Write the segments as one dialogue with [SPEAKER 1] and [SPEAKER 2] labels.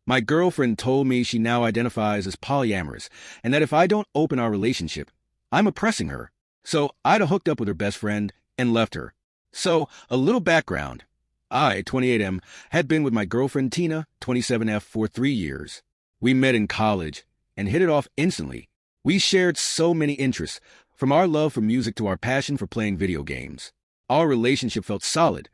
[SPEAKER 1] My girlfriend told me she now identifies as polyamorous, and that if I don't open our relationship, I'm oppressing her. So I'd hooked up with her best friend and left her. So, a little background. I, 28M, had been with my girlfriend Tina, 27F, for 3 years. We met in college and hit it off instantly. We shared so many interests, from our love for music to our passion for playing video games. Our relationship felt solid,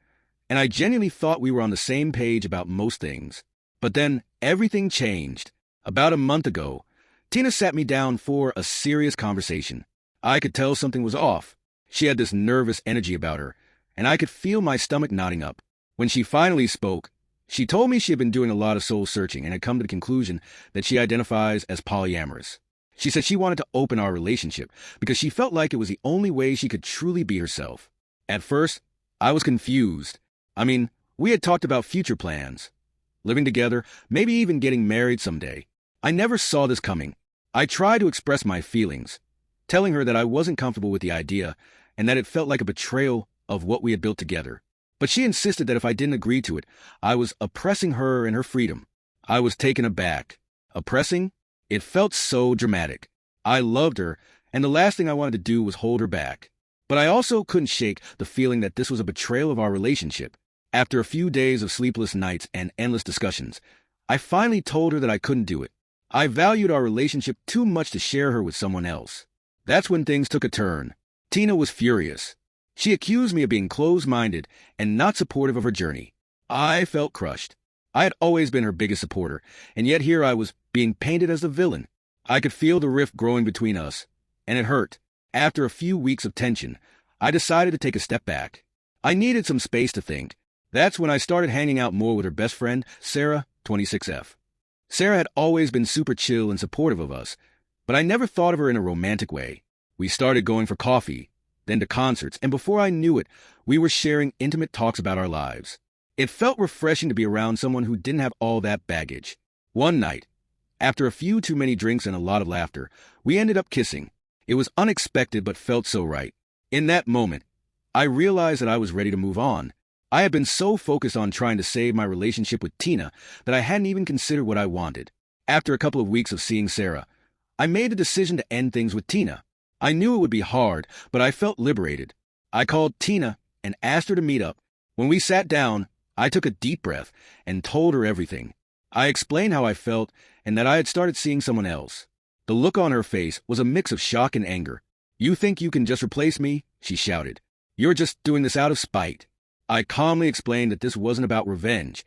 [SPEAKER 1] and I genuinely thought we were on the same page about most things. But then, everything changed. About a month ago, Tina sat me down for a serious conversation. I could tell something was off. She had this nervous energy about her, and I could feel my stomach knotting up. When she finally spoke, she told me she had been doing a lot of soul searching and had come to the conclusion that she identifies as polyamorous. She said she wanted to open our relationship because she felt like it was the only way she could truly be herself. At first, I was confused. We had talked about future plans, living together, maybe even getting married someday. I never saw this coming. I tried to express my feelings, telling her that I wasn't comfortable with the idea and that it felt like a betrayal of what we had built together. But she insisted that if I didn't agree to it, I was oppressing her and her freedom. I was taken aback. Oppressing? It felt so dramatic. I loved her, and the last thing I wanted to do was hold her back. But I also couldn't shake the feeling that this was a betrayal of our relationship. After a few days of sleepless nights and endless discussions, I finally told her that I couldn't do it. I valued our relationship too much to share her with someone else. That's when things took a turn. Tina was furious. She accused me of being closed-minded and not supportive of her journey. I felt crushed. I had always been her biggest supporter, and yet here I was being painted as the villain. I could feel the rift growing between us, and it hurt. After a few weeks of tension, I decided to take a step back. I needed some space to think. That's when I started hanging out more with her best friend, Sarah, 26F. Sarah had always been super chill and supportive of us, but I never thought of her in a romantic way. We started going for coffee, then to concerts, and before I knew it, we were sharing intimate talks about our lives. It felt refreshing to be around someone who didn't have all that baggage. One night, after a few too many drinks and a lot of laughter, we ended up kissing. It was unexpected but felt so right. In that moment, I realized that I was ready to move on. I had been so focused on trying to save my relationship with Tina that I hadn't even considered what I wanted. After a couple of weeks of seeing Sarah, I made a decision to end things with Tina. I knew it would be hard, but I felt liberated. I called Tina and asked her to meet up. When we sat down, I took a deep breath and told her everything. I explained how I felt and that I had started seeing someone else. The look on her face was a mix of shock and anger. "You think you can just replace me?" she shouted. "You're just doing this out of spite." I calmly explained that this wasn't about revenge.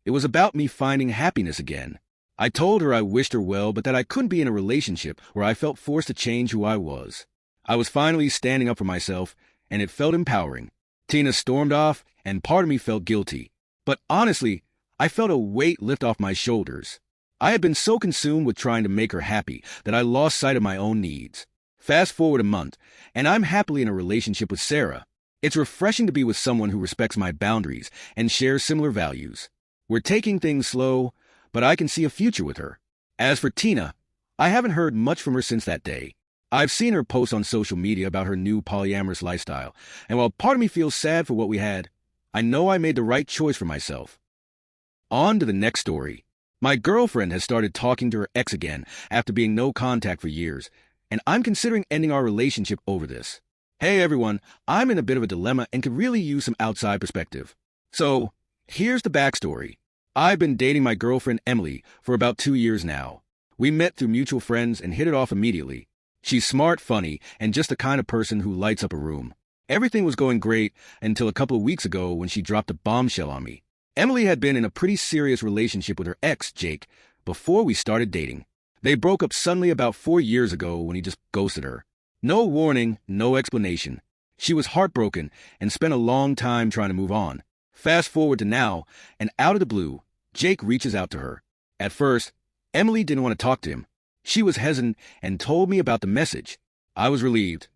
[SPEAKER 1] It was about me finding happiness again. I told her I wished her well, but that I couldn't be in a relationship where I felt forced to change who I was. I was finally standing up for myself, and it felt empowering. Tina stormed off, and part of me felt guilty. But honestly, I felt a weight lift off my shoulders. I had been so consumed with trying to make her happy that I lost sight of my own needs. Fast forward a month, and I'm happily in a relationship with Sarah. It's refreshing to be with someone who respects my boundaries and shares similar values. We're taking things slow, but I can see a future with her. As for Tina, I haven't heard much from her since that day. I've seen her post on social media about her new polyamorous lifestyle, and while part of me feels sad for what we had, I know I made the right choice for myself. On to the next story. My girlfriend has started talking to her ex again after being no contact for years, and I'm considering ending our relationship over this. Hey everyone, I'm in a bit of a dilemma and could really use some outside perspective. So, here's the backstory. I've been dating my girlfriend Emily for about 2 years now. We met through mutual friends and hit it off immediately. She's smart, funny, and just the kind of person who lights up a room. Everything was going great until a couple of weeks ago when she dropped a bombshell on me. Emily had been in a pretty serious relationship with her ex, Jake, before we started dating. They broke up suddenly about 4 years ago when he just ghosted her. No warning, no explanation. She was heartbroken and spent a long time trying to move on. Fast forward to now, and out of the blue, Jake reaches out to her. At first, Emily didn't want to talk to him. She was hesitant and told me about the message. I was relieved.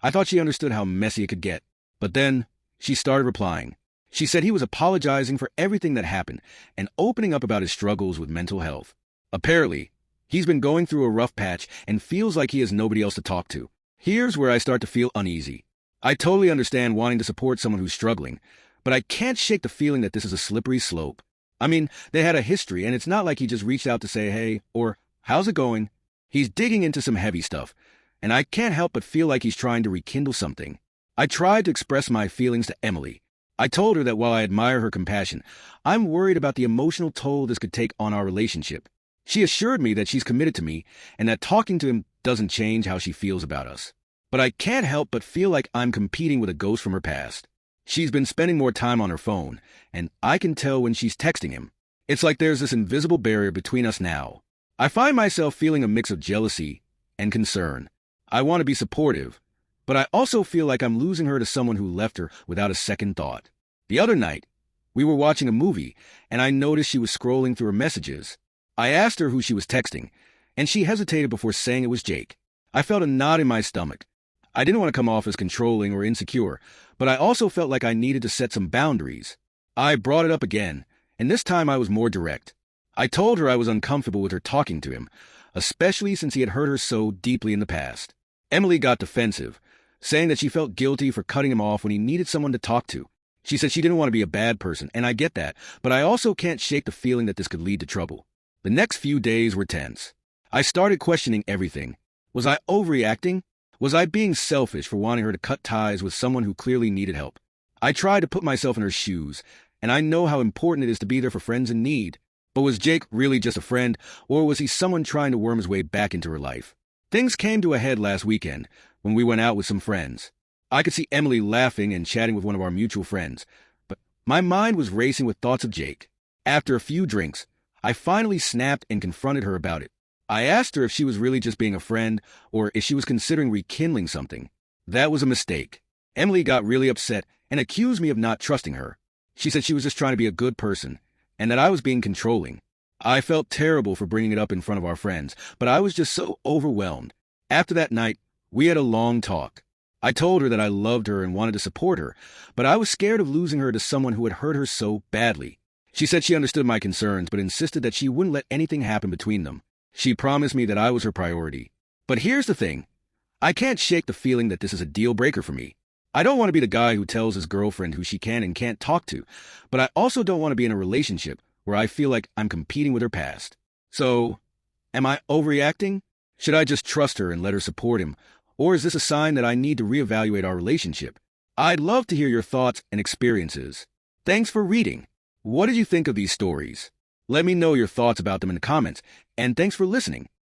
[SPEAKER 1] I thought she understood how messy it could get. But then, she started replying. She said he was apologizing for everything that happened and opening up about his struggles with mental health. Apparently, he's been going through a rough patch and feels like he has nobody else to talk to. Here's where I start to feel uneasy. I totally understand wanting to support someone who's struggling, but I can't shake the feeling that this is a slippery slope. I mean, they had a history, and it's not like he just reached out to say hey, or how's it going? He's digging into some heavy stuff, and I can't help but feel like he's trying to rekindle something. I tried to express my feelings to Emily. I told her that while I admire her compassion, I'm worried about the emotional toll this could take on our relationship. She assured me that she's committed to me, and that talking to him doesn't change how she feels about us. But I can't help but feel like I'm competing with a ghost from her past. She's been spending more time on her phone, and I can tell when she's texting him. It's like there's this invisible barrier between us now. I find myself feeling a mix of jealousy and concern. I want to be supportive, but I also feel like I'm losing her to someone who left her without a second thought. The other night, we were watching a movie, and I noticed she was scrolling through her messages. I asked her who she was texting, and she hesitated before saying it was Jake. I felt a knot in my stomach. I didn't want to come off as controlling or insecure, but I also felt like I needed to set some boundaries. I brought it up again, and this time I was more direct. I told her I was uncomfortable with her talking to him, especially since he had hurt her so deeply in the past. Emily got defensive, saying that she felt guilty for cutting him off when he needed someone to talk to. She said she didn't want to be a bad person, and I get that, but I also can't shake the feeling that this could lead to trouble. The next few days were tense. I started questioning everything. Was I overreacting? Was I being selfish for wanting her to cut ties with someone who clearly needed help? I tried to put myself in her shoes, and I know how important it is to be there for friends in need. But was Jake really just a friend, or was he someone trying to worm his way back into her life? Things came to a head last weekend when we went out with some friends. I could see Emily laughing and chatting with one of our mutual friends, but my mind was racing with thoughts of Jake. After a few drinks, I finally snapped and confronted her about it. I asked her if she was really just being a friend, or if she was considering rekindling something. That was a mistake. Emily got really upset and accused me of not trusting her. She said she was just trying to be a good person, and that I was being controlling. I felt terrible for bringing it up in front of our friends, but I was just so overwhelmed. After that night, we had a long talk. I told her that I loved her and wanted to support her, but I was scared of losing her to someone who had hurt her so badly. She said she understood my concerns, but insisted that she wouldn't let anything happen between them. She promised me that I was her priority. But here's the thing. I can't shake the feeling that this is a deal breaker for me. I don't want to be the guy who tells his girlfriend who she can and can't talk to, but I also don't want to be in a relationship where I feel like I'm competing with her past. So, am I overreacting? Should I just trust her and let her support him? Or is this a sign that I need to reevaluate our relationship? I'd love to hear your thoughts and experiences. Thanks for reading. What did you think of these stories? Let me know your thoughts about them in the comments, and thanks for listening.